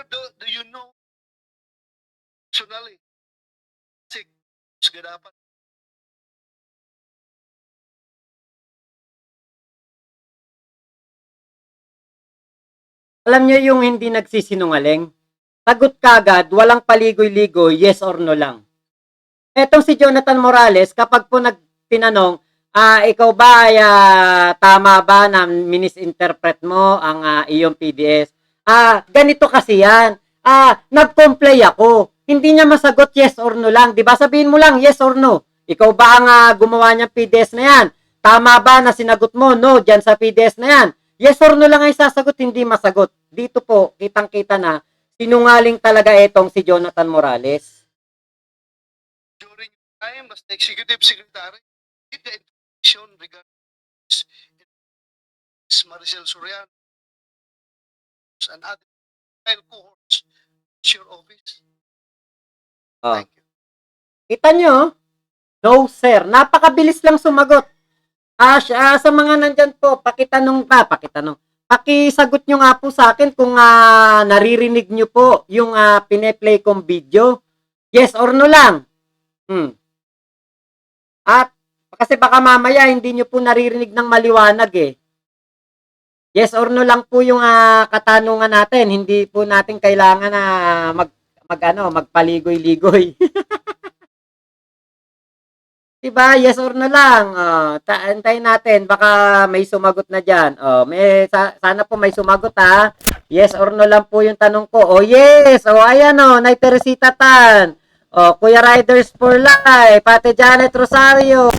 Do you know personally? Sick. Sige dapat. Alam nyo yung hindi nagsisinungaling? Sagot kagad, walang paligoy-ligoy, yes or no lang. Etong si Jonathan Morales, kapag po nagtinanong, ikaw ba ay tama ba na minisinterpret mo ang iyong PDS? Ganito kasi yan. Nag-comply ako. Hindi niya masagot yes or no lang. Di ba? Sabihin mo lang yes or no. Ikaw ba ang gumawa niyang PDS na yan? Tama ba na sinagot mo no dyan sa PDS na yan? Yes or no lang ay sasagot, hindi masagot. Dito po, kitang-kita na sinungaling talaga etong si Jonathan Morales. During your time as the executive secretary, did the information regarding Maricel Soriano and other file cohorts to your office? Oh. Thank you. Kita nyo? No, sir. Napakabilis lang sumagot. Sa mga nandyan po, pakisagot nyo nga po sa akin kung naririnig nyo po yung pineplay kong video. Yes or no lang. At kasi baka mamaya hindi nyo po naririnig ng maliwanag eh. Yes or no lang po yung katanungan natin. Hindi po natin kailangan na magpaligoy-ligoy. Diba? Yes or no lang. Antayin natin. Baka may sumagot na dyan. Sana po may sumagot ha. Yes or no lang po yung tanong ko. Yes. Ayan Nay Teresita Tan. Kuya Riders for Life. Ate Janet Rosario.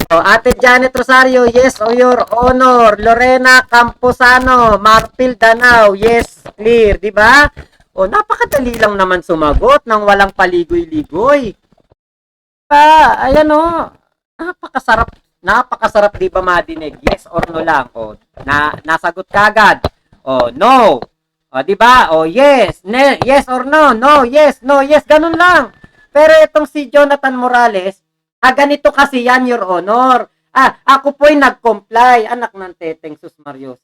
Ate Janet Rosario. Yes o your honor. Lorena Camposano. Marpil Danao. Yes. Clear. Diba? Napakadali lang naman sumagot nang walang paligoy-ligoy. Ayan napakasarap di ba madinig, yes or no lang, nasagot kagad, no, di ba, yes, yes or no, no, yes, ganun lang. Pero itong si Jonathan Morales, ganito kasi yan, your honor, ako po'y nag-comply, anak ng teteng sus Mario.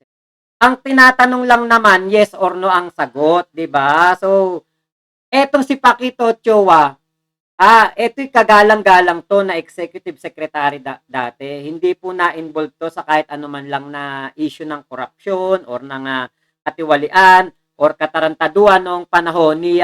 Ang tinatanong lang naman, yes or no ang sagot, di ba? So, etong si Paquito Ochoa, ito'y kagalang-galang to na executive secretary dati. Hindi po na-involved to sa kahit anuman lang na issue ng korupsyon or ng katiwalian or katarantaduan noong panahon ni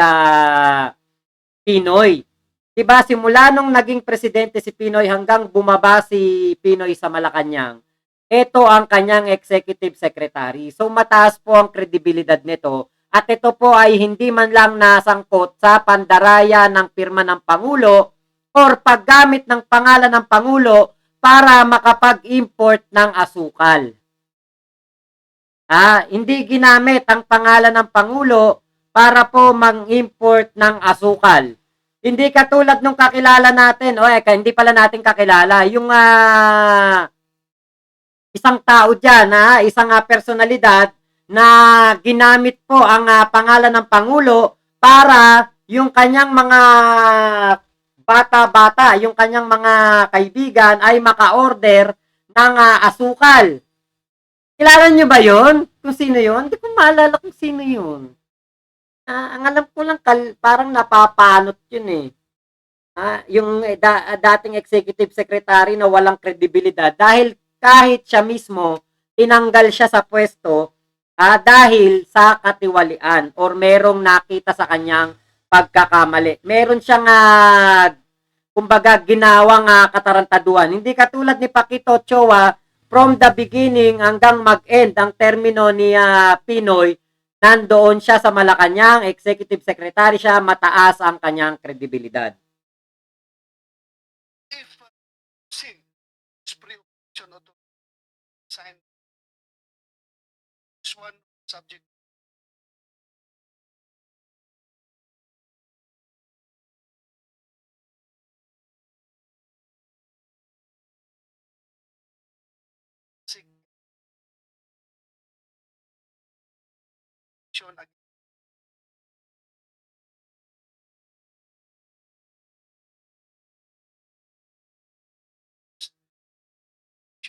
Pinoy. Diba, simula nung naging presidente si Pinoy hanggang bumaba si Pinoy sa Malacanang, ito ang kanyang executive secretary. So mataas po ang kredibilidad nito at ito po ay hindi man lang nasangkot sa pandaraya ng pirma ng Pangulo or paggamit ng pangalan ng Pangulo para makapag-import ng asukal. Hindi ginamit ang pangalan ng Pangulo para po mang-import ng asukal. Hindi katulad nung kakilala natin, hindi pala natin kakilala, yung isang tao dyan, isang personalidad na ginamit po ang pangalan ng Pangulo para yung kanyang mga bata-bata, yung kanyang mga kaibigan ay maka-order ng asukal. Kilala nyo ba yon? Kung sino yon? Hindi ko maalala kung sino yun. Ang alam ko lang, parang napapanot yun eh. Yung dating executive secretary na walang kredibilidad dahil kahit siya mismo tinanggal siya sa pwesto dahil sa katiwalian or merong nakita sa kanyang pagkakamali. Meron siyang kumbaga ginawang katarantaduan. Hindi katulad ni Paquito Ochoa from the beginning hanggang mag-end ang termino ni Pinoy, nandoon siya sa Malacanang, executive secretary siya, mataas ang kanyang kredibilidad. If sin is pre-option to sign this one subject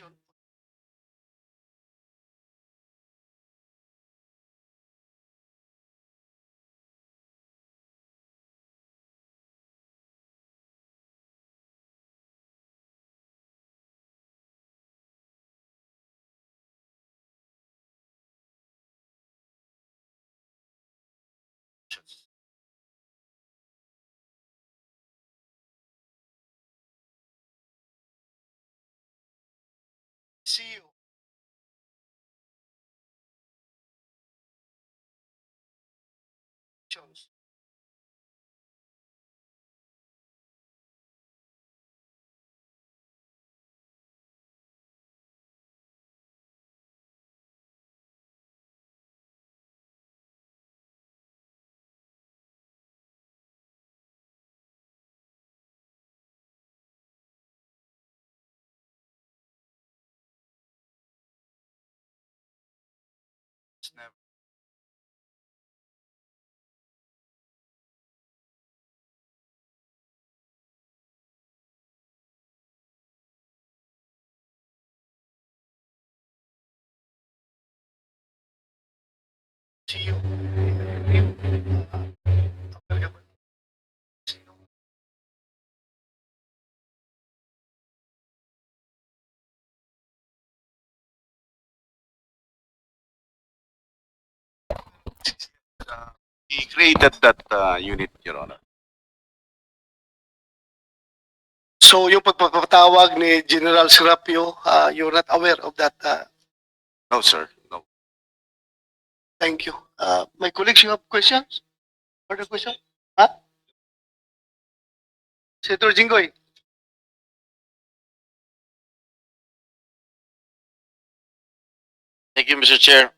against CEO. Jones. It's never. CEO. He created that unit, Your Honor. So yung pagpapatawag ni General Serapio, you're not aware of that. No, sir. No. Thank you. My colleagues, you have questions? Further question? Huh? Senator Jinggoy. Thank you, Mr. Chair.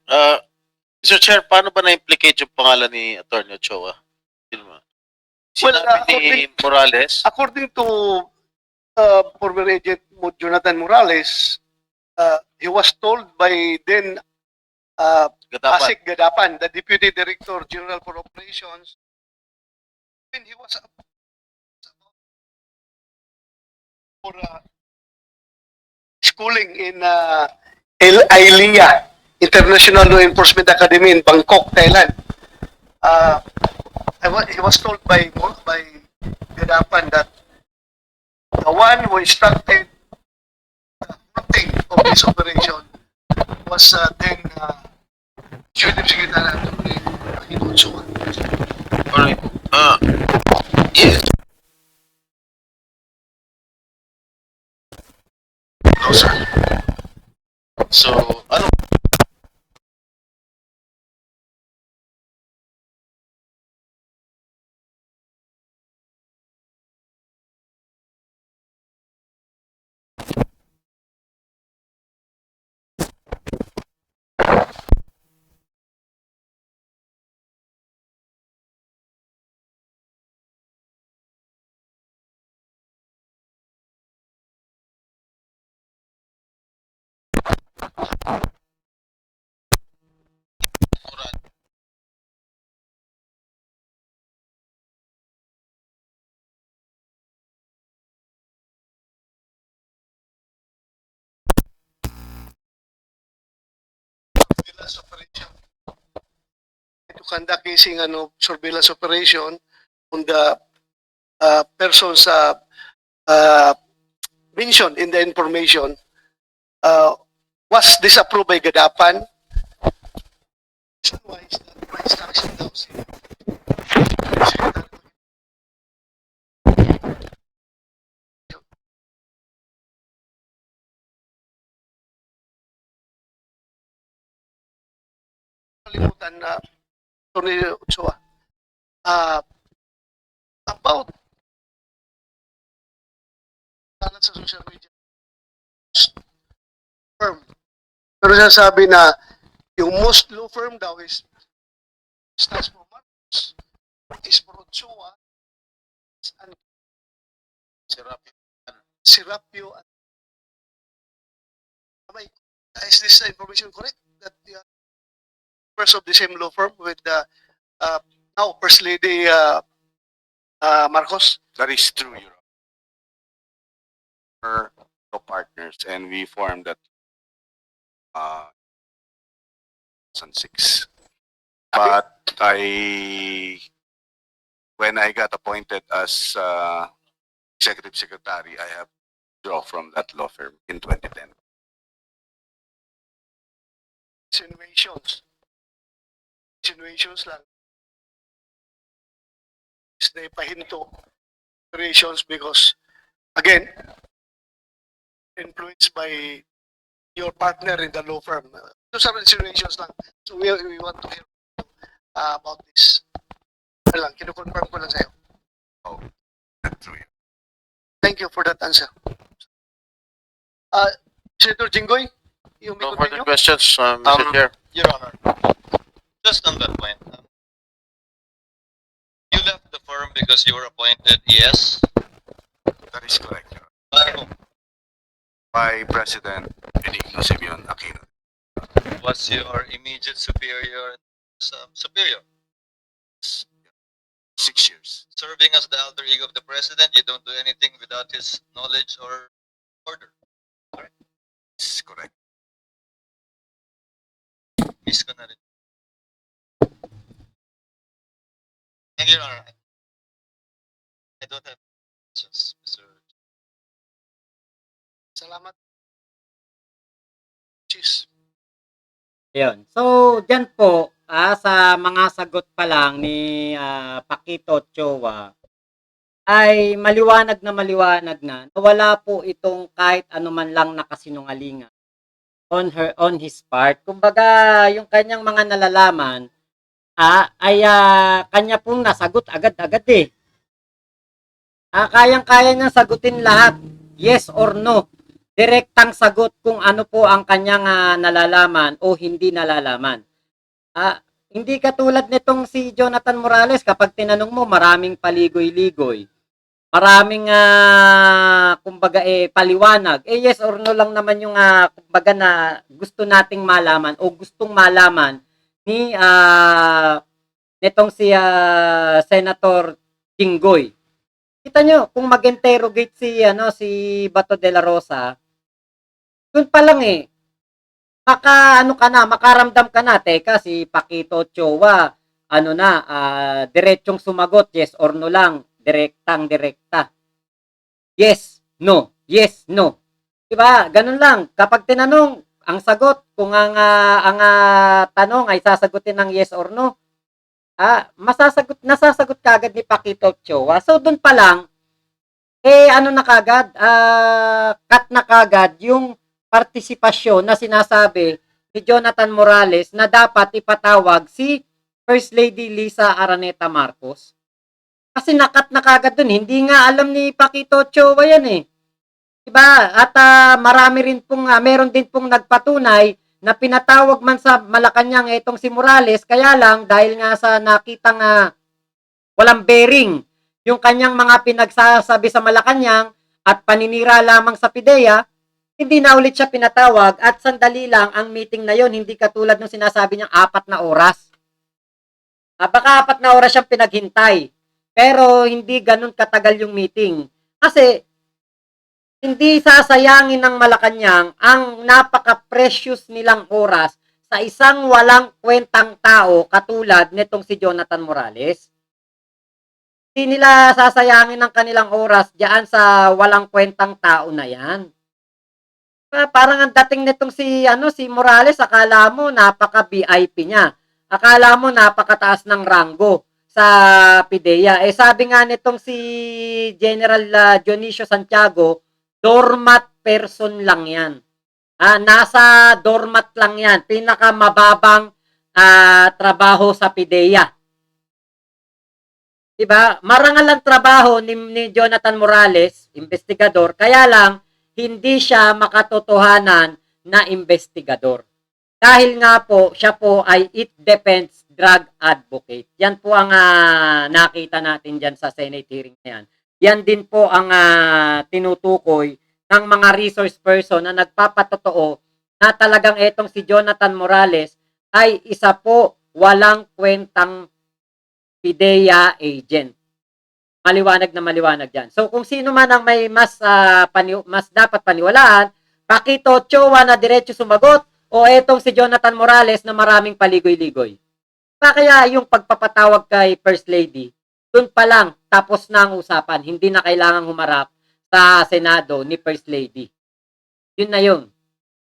Mr. Chair, paano ba na-implicate yung pangalan ni Atty. Ochoa? Well, Sinabi ni Morales, According to former agent Jonathan Morales, he was told by then Gatapan. Asik Gadapan, the Deputy Director General for Operations, when he was for schooling in ILIA, International Law Enforcement Academy in Bangkok, Thailand. He was told by Gadapan that the one who instructed the routing of this operation was then Executive Secretary Anthony Aquino Ochoa. alright. Yes. No, sir. So, ano? Surveillance operation. To conduct casing surveillance operation on the persons mentioned in the information was disapproved by Gadapan. Why is that? By instruction daw si Secretary. Kalimutan na Tony Ochoa. About kalat sa social media firm. Pero sabi na yung most law firm daw is stands for Marcos, is for Ochoa, and Serapio. Is this information correct? That the members of the same law firm with the now First Lady Marcos? That is true, Your Honor. We're co-partners, and we formed that 2006. But when I got appointed as Executive Secretary, I have draw from that law firm in 2010. Insinuations. Insinuations lang. is na ipahinto operations because, again, influenced by your partner in the law firm. Those are insinuations lang. So we want to hear about this. Ano lang, kinukonfirm ko lang sa'yo. That's true. Thank you for that answer. Senator Jinggoy, you may No further continue. questions, Mr. Chair. Your Honor, just on that point, you left the firm because you were appointed ES? That is correct, Your Honor. By whom? By President Benigno Simeon Aquino. Was your immediate superior superior? 6 years. Serving as the alter ego of the president, you don't do anything without his knowledge or order. It's correct. Miss ko na rin. Thank you, Your Honor. I don't have questions, Mr. Salamat. Cheers. Ayun. So, dyan po, sa mga sagot pa lang ni Paquito Ochoa, ay maliwanag na wala po itong kahit anuman lang nakasinungalingan on his part. Kumbaga, yung kanyang mga nalalaman ay kanya pong nasagot agad-agad eh. Kayang-kaya niyang sagutin lahat, yes or no. Direktang sagot kung ano po ang kanyang nalalaman o hindi nalalaman. Hindi katulad nitong si Jonathan Morales, kapag tinanong mo, maraming paligoy-ligoy. Maraming kumbaga paliwanag. Yes or no lang naman yung kumbaga na gusto nating malaman o gustong malaman ni nitong si Senator Jinggoy. Kita nyo, kung mag-interrogate si Bato de la Rosa, dun pa lang makaramdam ka na, teka, si Paquito Ochoa, diretsong sumagot, yes or no lang, direkta. Yes, no, diba, ganun lang, kapag tinanong, ang sagot, kung ang tanong ay sasagutin ng yes or no, nasasagot kagad ni Paquito Ochoa. So, dun pa lang, cut na kagad yung partisipasyon na sinasabi ni Jonathan Morales na dapat ipatawag si First Lady Lisa Araneta Marcos. Kasi nakat na kagad dun. Hindi nga alam ni Paquito Ochoa yan eh. Diba? At meron din pong nagpatunay na pinatawag man sa Malacanang itong si Morales, kaya lang dahil nga sa nakitang walang bearing yung kanyang mga pinagsasabi sa Malacanang at paninira lamang sa PIDEA, hindi na ulit siya pinatawag at sandali lang ang meeting na yon, hindi katulad ng sinasabi niyang 4 na oras. Baka 4 na oras siyang pinaghintay, pero hindi ganun katagal yung meeting. Kasi hindi sasayangin ng Malacanang ang napaka-precious nilang oras sa isang walang kwentang tao katulad nitong si Jonathan Morales. Hindi nila sasayangin ang kanilang oras diyan sa walang kwentang tao na yan. Parang ang dating nitong si Morales, akala mo napaka-VIP niya. Akala mo napakataas ng ranggo sa PIDEA. Sabi nga nitong si General Dionisio Santiago, doormat person lang yan. Nasa doormat lang yan. Pinakamababang trabaho sa PIDEA. Diba? Marangal ang trabaho ni Jonathan Morales, investigador, kaya lang hindi siya makatotohanan na investigador. Dahil nga po, siya po ay It Depends drug advocate. Yan po ang nakita natin dyan sa Senate hearing na yan. Yan din po ang tinutukoy ng mga resource person na nagpapatotoo na talagang etong si Jonathan Morales ay isa po walang kwentang PIDEA agent. Maliwanag na maliwanag dyan. So kung sino man ang may mas dapat paniwalaan, Paquito Ochoa na diretso sumagot o etong si Jonathan Morales na maraming paligoy-ligoy. Kaya yung pagpapatawag kay First Lady, dun pa lang tapos na ang usapan. Hindi na kailangang humarap sa Senado ni First Lady. Yun na yun.